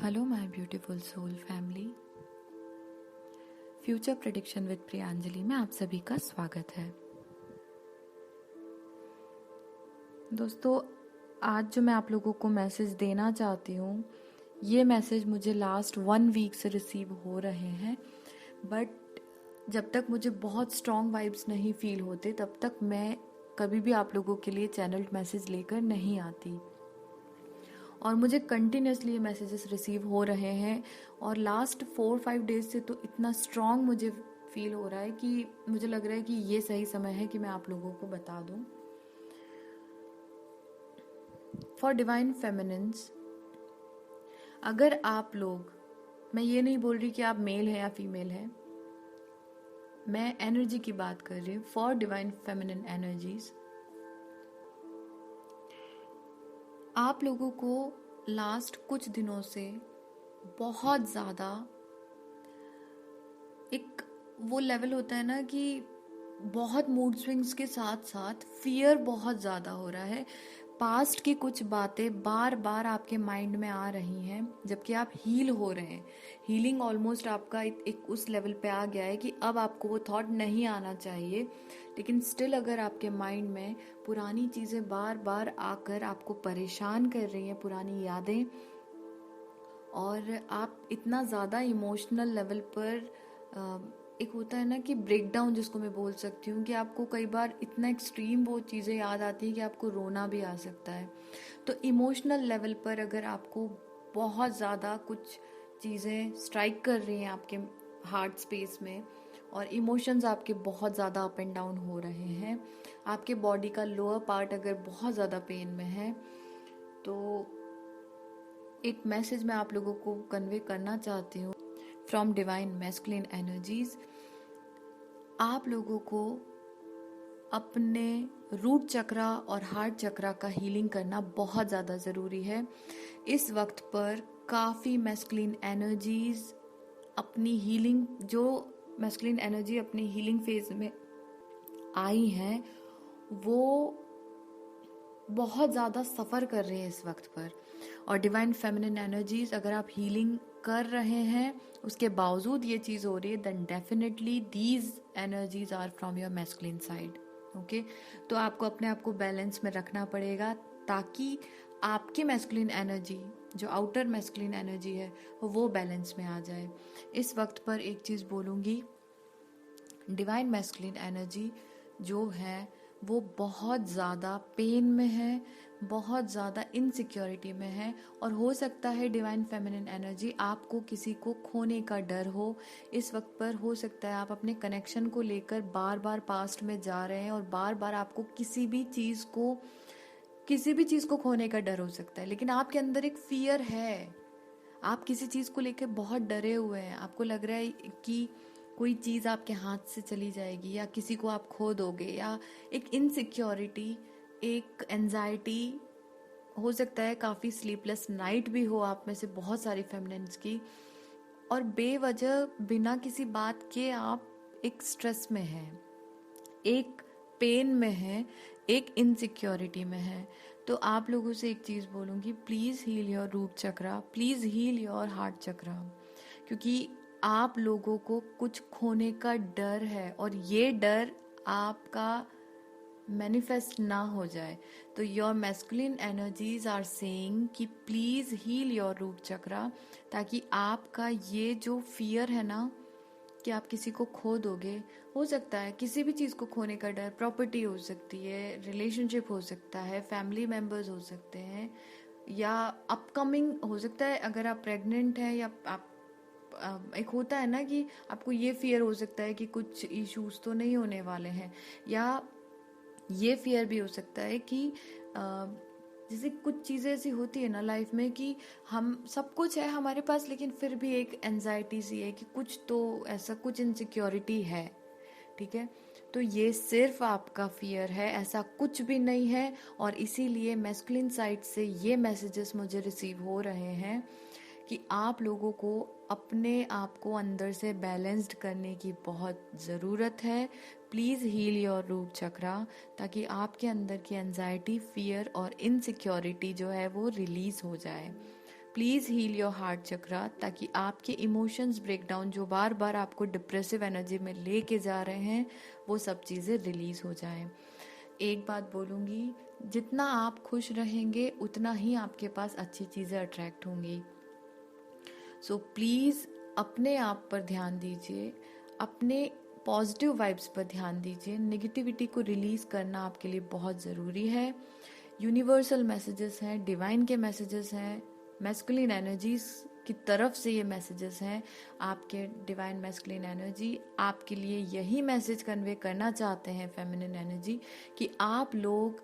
Hello my beautiful soul family. Future prediction with Priyanjali में आप सभी का स्वागत है। दोस्तों, आज जो मैं आप लोगों को मैसेज देना चाहती हूँ, ये मैसेज मुझे लास्ट 1 वीक से रिसीव हो रहे हैं, बट जब तक मुझे बहुत स्ट्रॉन्ग वाइब्स नहीं फील होते तब तक मैं कभी भी आप लोगों के लिए चैनल्ड मैसेज लेकर नहीं आती। और मुझे कंटिन्यूसली ये मैसेजेस रिसीव हो रहे हैं और लास्ट 4-5 डेज से तो इतना स्ट्रॉन्ग मुझे फील हो रहा है कि मुझे लग रहा है कि ये सही समय है कि मैं आप लोगों को बता दूं। फॉर डिवाइन फेमिनिन्स, अगर आप लोग, मैं ये नहीं बोल रही कि आप मेल है या फीमेल है, मैं एनर्जी की बात कर रही हूँ। फॉर डिवाइन फेमिनिन एनर्जीज, आप लोगों को लास्ट कुछ दिनों से बहुत ज़्यादा एक वो लेवल होता है ना कि बहुत मूड स्विंग्स के साथ साथ फियर बहुत ज़्यादा हो रहा है। पास्ट की कुछ बातें बार बार आपके माइंड में आ रही हैं जबकि आप हील हो रहे हैं। हीलिंग ऑलमोस्ट आपका एक उस लेवल पे आ गया है कि अब आपको वो थॉट नहीं आना चाहिए, लेकिन स्टिल अगर आपके माइंड में पुरानी चीज़ें बार बार आकर आपको परेशान कर रही हैं, पुरानी यादें, और आप इतना ज़्यादा इमोशनल लेवल पर एक होता है ना कि ब्रेक डाउन जिसको मैं बोल सकती हूँ, कि आपको कई बार इतना एक्सट्रीम वो चीज़ें याद आती है कि आपको रोना भी आ सकता है। तो इमोशनल लेवल पर अगर आपको बहुत ज़्यादा कुछ चीज़ें स्ट्राइक कर रही हैं आपके हार्ट स्पेस में और इमोशंस आपके बहुत ज़्यादा अप एंड डाउन हो रहे हैं, आपके बॉडी का लोअर पार्ट अगर बहुत ज़्यादा पेन में है, तो एक मैसेज मैं आप लोगों को कन्वे करना चाहती हूँ फ्रॉम डिवाइन मैस्कुलिन एनर्जीज। आप लोगों को अपने रूट चक्रा और हार्ट चक्रा का हीलिंग करना बहुत ज़्यादा ज़रूरी है। इस वक्त पर काफ़ी मैस्कुलिन एनर्जीज अपनी हीलिंग, जो मैस्कुलिन एनर्जी अपनी हीलिंग फेज में आई हैं, वो बहुत ज़्यादा सफ़र कर रहे हैं इस वक्त पर। और डिवाइन फेमिनिन एनर्जीज, अगर आप हीलिंग कर रहे हैं उसके बावजूद ये चीज़ हो रही है, then definitely these energies are from your masculine side. Okay, तो आपको अपने आप को बैलेंस में रखना पड़ेगा ताकि आपकी मैस्कुलिन एनर्जी, जो आउटर मैस्कुलिन एनर्जी है, वो बैलेंस में आ जाए। इस वक्त पर एक चीज़ बोलूँगी, डिवाइन मैस्कुलिन एनर्जी जो है वो बहुत ज़्यादा पेन में है, बहुत ज़्यादा इनसिक्योरिटी में है, और हो सकता है डिवाइन फेमिनिन एनर्जी आपको किसी को खोने का डर हो। इस वक्त पर हो सकता है आप अपने कनेक्शन को लेकर बार बार पास्ट में जा रहे हैं और बार बार आपको किसी भी चीज़ को खोने का डर हो सकता है, लेकिन आपके अंदर एक फियर है। आप किसी चीज़ को लेकर बहुत डरे हुए हैं, आपको लग रहा है कि कोई चीज़ आपके हाथ से चली जाएगी या किसी को आप खो दोगे, या एक इनसिक्योरिटी, एक एंजाइटी, हो सकता है काफ़ी स्लीपलेस नाइट भी हो आप में से बहुत सारी फेमिनिन्स की, और बेवजह बिना किसी बात के आप एक स्ट्रेस में हैं, एक पेन में है, एक इनसिक्योरिटी में है। तो आप लोगों से एक चीज़ बोलूँगी, please heal your root chakra, please heal your heart chakra, क्योंकि आप लोगों को कुछ खोने का डर है और ये डर आपका मैनिफेस्ट ना हो जाए। तो your masculine energies are saying कि please heal your root chakra, ताकि आपका ये जो फियर है ना कि आप किसी को खो दोगे, हो सकता है किसी भी चीज़ को खोने का डर, प्रॉपर्टी हो सकती है, रिलेशनशिप हो सकता है, फैमिली मेम्बर्स हो सकते हैं, या अपकमिंग हो सकता है अगर आप प्रेग्नेंट हैं, या आप एक होता है ना कि आपको ये फियर हो सकता है कि कुछ इश्यूज तो नहीं होने वाले हैं, या ये फियर भी हो सकता है कि जैसे कुछ चीज़ें ऐसी होती है ना लाइफ में कि हम सब कुछ है हमारे पास, लेकिन फिर भी एक एंजाइटी सी है कि कुछ तो ऐसा, कुछ इनसिक्योरिटी है। ठीक है, तो ये सिर्फ आपका फियर है, ऐसा कुछ भी नहीं है। और इसीलिए मैस्कुलिन साइड से ये मैसेजेस मुझे रिसीव हो रहे हैं कि आप लोगों को अपने आप को अंदर से बैलेंस्ड करने की बहुत ज़रूरत है। Please heal your root chakra, ताकि आपके अंदर की एंजाइटी, फियर और इनसिक्योरिटी जो है वो रिलीज़ हो जाए। प्लीज हील योर हार्ट चक्रा, ताकि आपके इमोशंस ब्रेकडाउन जो बार बार आपको डिप्रेसिव एनर्जी में लेके जा रहे हैं, वो सब चीज़ें रिलीज हो जाएं। एक बात बोलूँगी, जितना आप खुश रहेंगे उतना ही आपके पास अच्छी चीज़ें अट्रैक्ट होंगी। सो प्लीज़ अपने आप पर ध्यान दीजिए, अपने पॉजिटिव वाइब्स पर ध्यान दीजिए। नेगेटिविटी को रिलीज करना आपके लिए बहुत ज़रूरी है। यूनिवर्सल मैसेजेस हैं, डिवाइन के मैसेजेस हैं, मैस्कुलिन एनर्जीज की तरफ से ये मैसेजेस हैं। आपके डिवाइन मैस्कुलिन एनर्जी आपके लिए यही मैसेज कन्वे करना चाहते हैं, फेमिनिन एनर्जी, कि आप लोग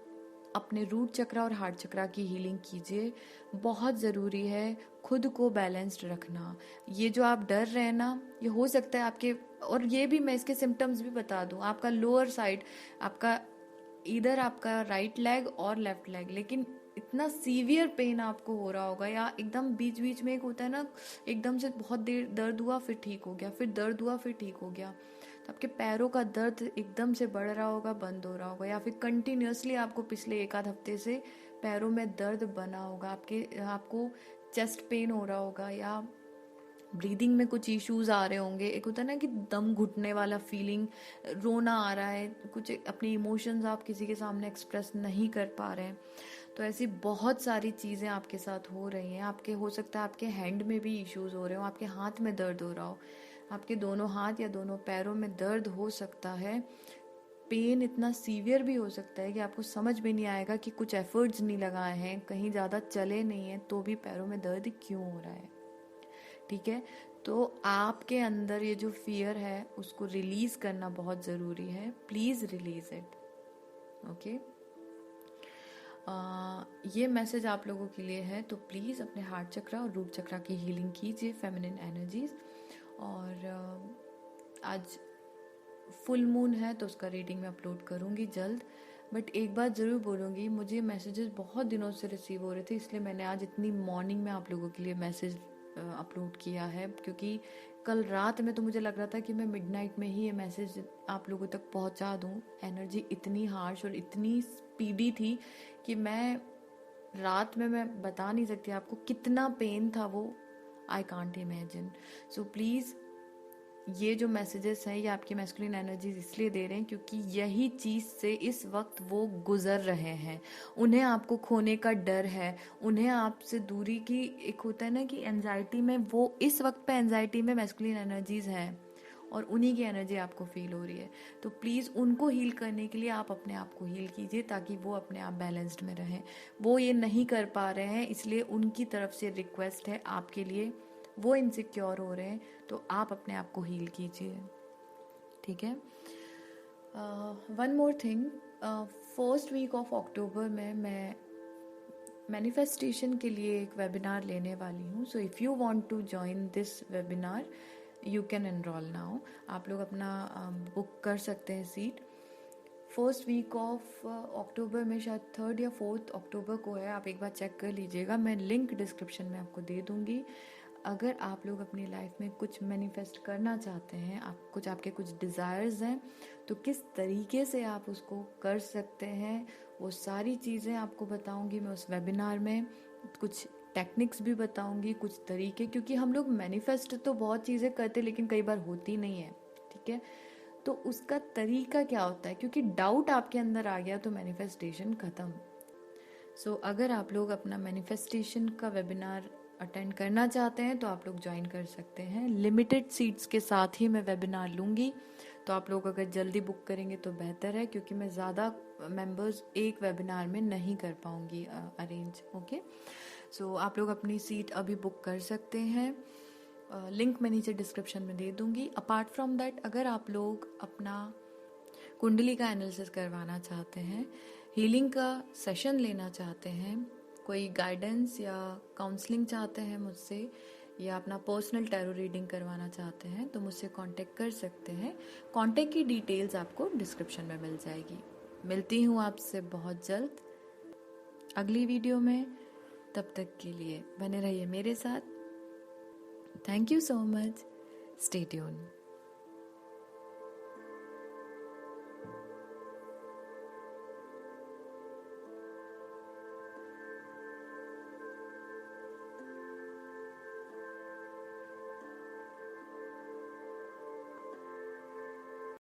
अपने रूट चक्रा और हार्ट चक्रा की हीलिंग कीजिए। बहुत ज़रूरी है खुद को बैलेंस्ड रखना। ये जो आप डर रहे हैं ना, ये हो सकता है आपके, और ये भी मैं इसके सिम्टम्स भी बता दूं, आपका लोअर साइड, आपका इधर आपका राइट लेग और लेफ्ट लेग, लेकिन इतना सीवियर पेन आपको हो रहा होगा, या एकदम बीच बीच में एक होता है ना, एकदम से बहुत देर दर्द हुआ फिर ठीक हो गया, फिर दर्द हुआ फिर ठीक हो गया, तो आपके पैरों का दर्द एकदम से बढ़ रहा होगा, बंद हो रहा होगा, या फिर कंटिन्यूसली आपको पिछले एक आध हफ्ते से पैरों में दर्द बना होगा, आपको चेस्ट पेन हो रहा होगा, या ब्रीदिंग में कुछ इश्यूज आ रहे होंगे। एक होता है ना कि दम घुटने वाला फीलिंग, रोना आ रहा है, कुछ अपने इमोशंस आप किसी के सामने एक्सप्रेस नहीं कर पा रहे हैं। तो ऐसी बहुत सारी चीज़ें आपके साथ हो रही हैं। आपके हो सकता है आपके हैंड में भी इश्यूज हो रहे हो, आपके हाथ में दर्द हो रहा हो, आपके दोनों हाथ या दोनों पैरों में दर्द हो सकता है। पेन इतना सीवियर भी हो सकता है कि आपको समझ में नहीं आएगा कि कुछ एफर्ट्स नहीं लगाए हैं, कहीं ज़्यादा चले नहीं हैं, तो भी पैरों में दर्द क्यों हो रहा है। ठीक है, तो आपके अंदर ये जो फियर है उसको रिलीज करना बहुत ज़रूरी है। Please release it. ओके, ये मैसेज आप लोगों के लिए है। तो प्लीज़ अपने हार्ट चक्रा और रूट चक्रा की हीलिंग कीजिए, फेमिनिन एनर्जीज। और आज फुल मून है तो उसका रीडिंग मैं अपलोड करूँगी जल्द। बट एक बात ज़रूर बोलूँगी, मुझे मैसेजेस बहुत दिनों से रिसीव हो रहे थे, इसलिए मैंने आज इतनी मॉर्निंग में आप लोगों के लिए मैसेज अपलोड किया है, क्योंकि कल रात में तो मुझे लग रहा था कि मैं मिडनाइट में ही ये मैसेज आप लोगों तक पहुंचा दूं। एनर्जी इतनी हार्श और इतनी स्पीडी थी कि मैं रात में मैं बता नहीं सकती आपको कितना पेन था वो, I can't imagine. So please, ये जो मैसेजेस हैं ये आपकी मैस्कुलिन एनर्जीज इसलिए दे रहे हैं क्योंकि यही चीज़ से इस वक्त वो गुजर रहे हैं। उन्हें आपको खोने का डर है, उन्हें आपसे दूरी की एक होता है ना कि एंजाइटी में, वो इस वक्त पे एंजाइटी में मैस्कुलिन एनर्जीज हैं और उन्हीं की एनर्जी आपको फील हो रही है। तो प्लीज़ उनको हील करने के लिए आप अपने आप को हील कीजिए, ताकि वो अपने आप बैलेंस्ड में रहें। वो ये नहीं कर पा रहे हैं, इसलिए उनकी तरफ से रिक्वेस्ट है आपके लिए, वो इनसिक्योर हो रहे हैं, तो आप अपने आप को हील कीजिए। ठीक है, one more thing, first week of October में मैं मैनिफेस्टेशन के लिए एक वेबिनार लेने वाली हूँ। So if you want to join this webinar you can enrol now. आप लोग अपना बुक कर सकते हैं seat. First week of October में, शायद 3rd या 4th अक्टूबर को है, आप एक बार चेक कर लीजिएगा, मैं लिंक डिस्क्रिप्शन में आपको दे दूँगी। अगर आप लोग अपनी लाइफ में कुछ मैनिफेस्ट करना चाहते हैं, आपके कुछ डिज़ायर्स हैं, तो किस तरीके से आप उसको कर सकते हैं, वो सारी चीज़ें आपको बताऊंगी मैं उस वेबिनार में। कुछ टेक्निक्स भी बताऊंगी, कुछ तरीके, क्योंकि हम लोग मैनिफेस्ट तो बहुत चीज़ें करते लेकिन कई बार होती नहीं है। ठीक है, तो उसका तरीका क्या होता है, क्योंकि डाउट आपके अंदर आ गया तो मैनिफेस्टेशन ख़त्म। सो अगर आप लोग अपना मैनिफेस्टेशन का वेबिनार अटेंड करना चाहते हैं तो आप लोग ज्वाइन कर सकते हैं। लिमिटेड सीट्स के साथ ही मैं वेबिनार लूँगी, तो आप लोग अगर जल्दी बुक करेंगे तो बेहतर है, क्योंकि मैं ज़्यादा मेंबर्स एक वेबिनार में नहीं कर पाऊँगी अरेंज। ओके, सो आप लोग अपनी सीट अभी बुक कर सकते हैं, लिंक मैं नीचे डिस्क्रिप्शन में दे दूँगी। अपार्ट फ्रॉम दैट, अगर आप लोग अपना कुंडली का एनालिसिस करवाना चाहते हैं, हीलिंग का सेशन लेना चाहते हैं, कोई गाइडेंस या काउंसलिंग चाहते हैं मुझसे, या अपना पर्सनल टैरो रीडिंग करवाना चाहते हैं, तो मुझसे कांटेक्ट कर सकते हैं। कांटेक्ट की डिटेल्स आपको डिस्क्रिप्शन में मिल जाएगी। मिलती हूँ आपसे बहुत जल्द अगली वीडियो में। तब तक के लिए बने रहिए मेरे साथ। Thank you so much. Stay tuned.